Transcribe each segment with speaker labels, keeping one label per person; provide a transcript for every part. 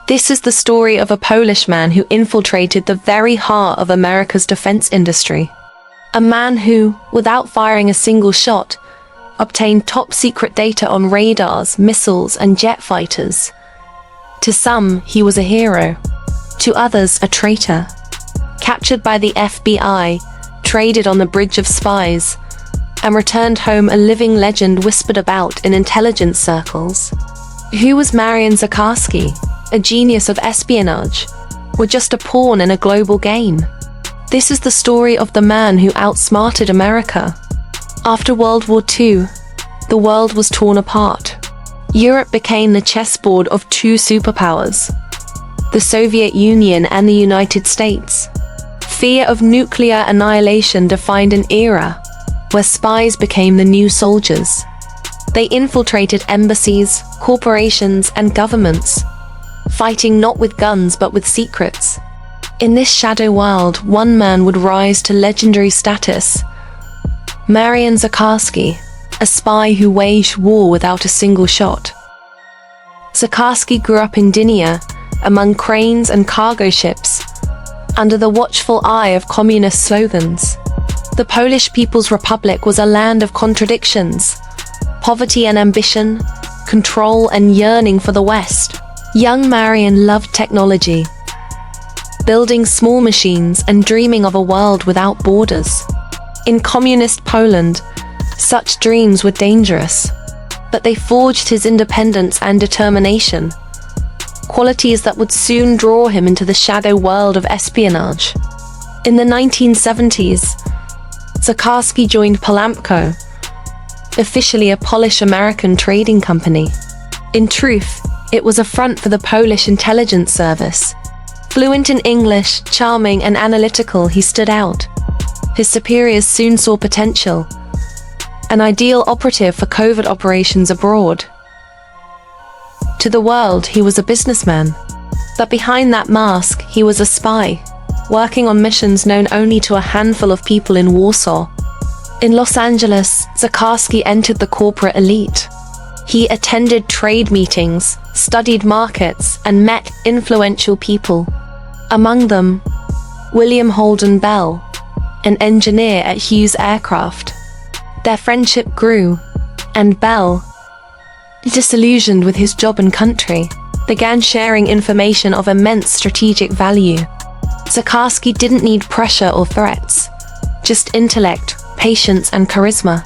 Speaker 1: This is the story of a Polish man who infiltrated the very heart of America's defense industry. A man who, without firing a single shot, obtained top-secret data on radars, missiles, and jet fighters. To some, he was a hero. To others, a traitor. Captured by the FBI, traded on the Bridge of Spies, and returned home a living legend whispered about in intelligence circles. Who was Marian Zacharski, a genius of espionage, or just a pawn in a global game? This is the story of the man who outsmarted America. After World War II, the world was torn apart. Europe became the chessboard of two superpowers, the Soviet Union and the United States. Fear of nuclear annihilation defined an era where spies became the new soldiers. They infiltrated embassies, corporations, and governments, fighting not with guns but with secrets. In this shadow world, one man would rise to legendary status: Marian Zacharski, a spy who waged war without a single shot. Zacharski grew up in Glienicke, among cranes and cargo ships, under the watchful eye of communist slogans. The Polish People's Republic was a land of contradictions, poverty and ambition, control and yearning for the West. Young Marian loved technology, building small machines and dreaming of a world without borders. In communist Poland, such dreams were dangerous, but they forged his independence and determination, qualities that would soon draw him into the shadow world of espionage. In the 1970s, Zacharski joined Palamco, officially a Polish-American trading company. In truth, it was a front for the Polish intelligence service. Fluent in English, charming and analytical, he stood out. His superiors soon saw potential, an ideal operative for covert operations abroad. To the world, he was a businessman. But behind that mask, he was a spy, working on missions known only to a handful of people in Warsaw. In Los Angeles, Zacharski entered the corporate elite. He attended trade meetings, studied markets, and met influential people. Among them, William Holden Bell, an engineer at Hughes Aircraft. Their friendship grew, and Bell, disillusioned with his job and country, began sharing information of immense strategic value. Zacharski didn't need pressure or threats, just intellect, patience, and charisma.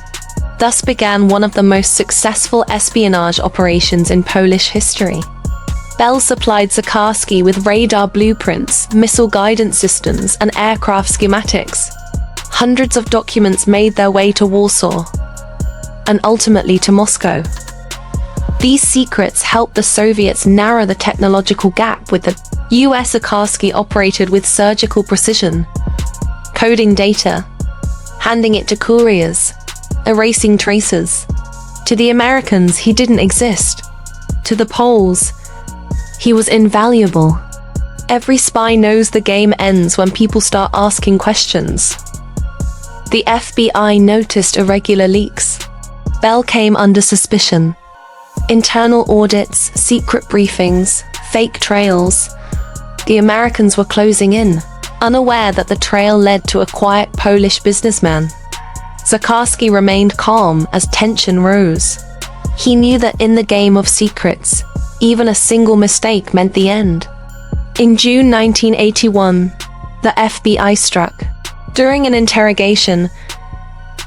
Speaker 1: Thus began one of the most successful espionage operations in Polish history. Bell supplied Zacharski with radar blueprints, missile guidance systems, and aircraft schematics. Hundreds of documents made their way to Warsaw, and ultimately to Moscow. These secrets helped the Soviets narrow the technological gap with the US. Zacharski operated with surgical precision, coding data, handing it to couriers, erasing traces. To the Americans, he didn't exist. To the Poles, he was invaluable. Every spy knows the game ends when people start asking questions. The FBI noticed irregular leaks. Bell came under suspicion. Internal audits, secret briefings, fake trails. The Americans were closing in, unaware that the trail led to a quiet Polish businessman. Zacharski remained calm as tension rose. He knew that in the game of secrets, even a single mistake meant the end. In June 1981, the FBI struck. During an interrogation,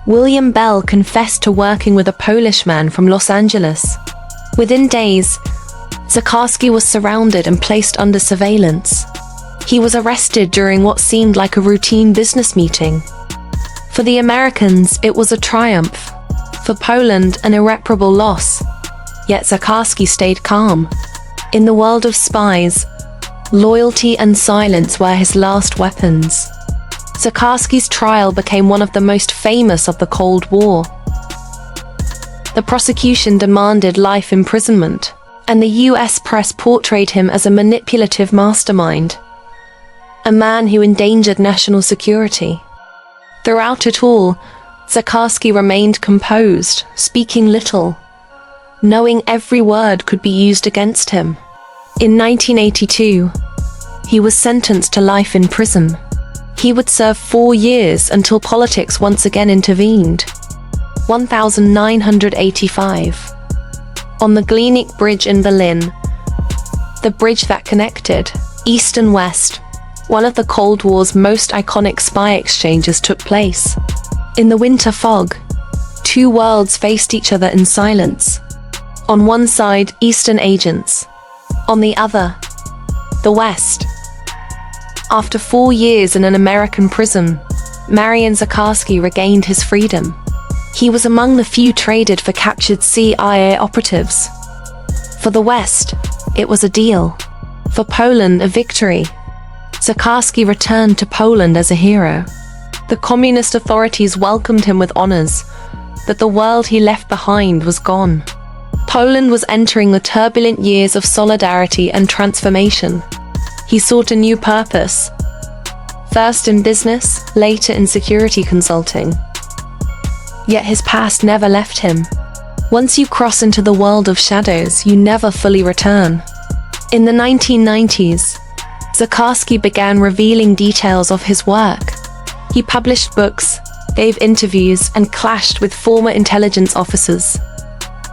Speaker 1: William Bell confessed to working with a Polish man from Los Angeles. Within days, Zacharski was surrounded and placed under surveillance. He was arrested during what seemed like a routine business meeting. For the Americans, it was a triumph. For Poland, an irreparable loss. Yet Zacharski stayed calm. In the world of spies, loyalty and silence were his last weapons. Zacharski's trial became one of the most famous of the Cold War. The prosecution demanded life imprisonment, and the US press portrayed him as a manipulative mastermind, a man who endangered national security. Throughout it all, Zacharski remained composed, speaking little, knowing every word could be used against him. In 1982, he was sentenced to life in prison. He would serve 4 years until politics once again intervened. 1985. On the Glienicke Bridge in Berlin, the bridge that connected East and West, one of the Cold War's most iconic spy exchanges took place. In the winter fog, two worlds faced each other in silence. On one side, Eastern agents. On the other, the West. After 4 years in an American prison, Marian Zacharski regained his freedom. He was among the few traded for captured CIA operatives. For the West, it was a deal. For Poland, a victory. Zacharski returned to Poland as a hero. The communist authorities welcomed him with honors, but the world he left behind was gone. Poland was entering the turbulent years of solidarity and transformation. He sought a new purpose, first in business, later in security consulting. Yet his past never left him. Once you cross into the world of shadows, you never fully return. In the 1990s, Zacharski began revealing details of his work. He published books, gave interviews, and clashed with former intelligence officers.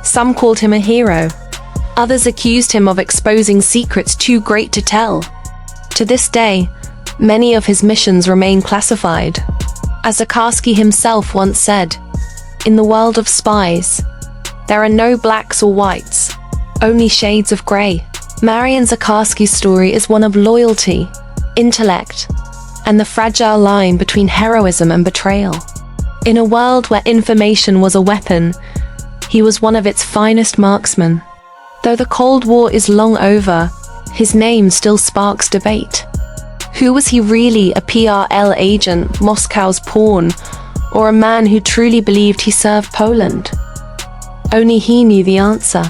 Speaker 1: Some called him a hero. Others accused him of exposing secrets too great to tell. To this day, many of his missions remain classified. As Zacharski himself once said, "In the world of spies, there are no blacks or whites, only shades of grey." Marian Zacharski's story is one of loyalty, intellect, and the fragile line between heroism and betrayal. In a world where information was a weapon, he was one of its finest marksmen. Though the Cold War is long over, his name still sparks debate. Who was he really, a PRL agent, Moscow's pawn, or a man who truly believed he served Poland? Only he knew the answer.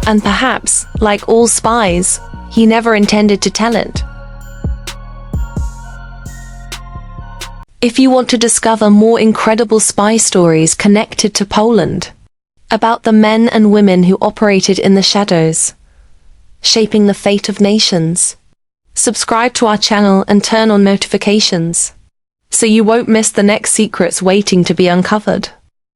Speaker 1: And perhaps, like all spies, he never intended to tell it. If you want to discover more incredible spy stories connected to Poland, about the men and women who operated in the shadows, shaping the fate of nations, subscribe to our channel and turn on notifications, so you won't miss the next secrets waiting to be uncovered.